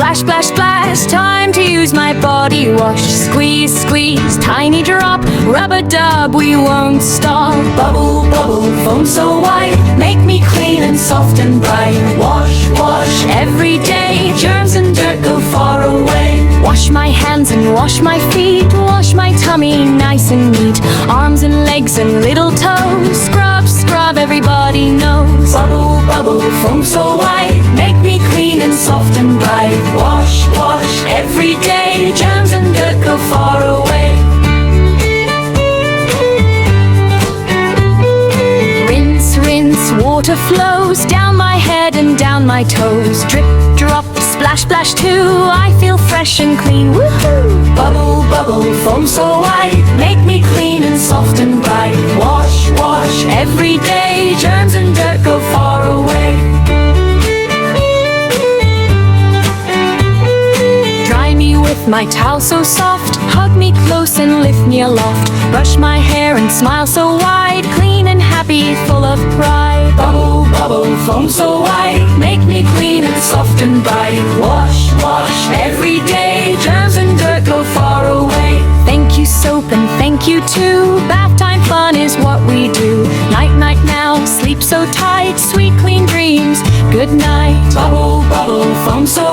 Splash, splash, splash, time to use my body wash. Squeeze, squeeze, tiny drop, rub-a-dub, we won't stop. Bubble, bubble, foam so white, make me clean and soft and bright. Wash, wash, every day, germs and dirt go far away. Wash my hands and wash my feet, wash my tummy nice and neat. Arms and legs and little toes, scrub, scrub, everybody knows. Bubble, bubble, foam so white, make me clean and soft and bright. Wash, wash, every day, germs and dirt go far away. Rinse, rinse, water flows down my head and down my toes. Drip, drop, splash, splash too, I feel fresh and clean, woohoo! Bubble, bubble, foam so white, make me clean and soft and bright. Wash, wash, every day, germs and dirt go far away. Dry me with my towel so soft, hug me close and lift me aloft. Brush my hair and smile so wide, clean and happy, full of pride. Bubble, bubble, foam so white, make me clean and soft and bright. Wash, wash, every day, germs and dirt go far away. Thank you soap and thank you too, bath time fun is what we do. Night, night now, sleep so tight, sweet clean dreams, good night. Bubble, bubble, foam so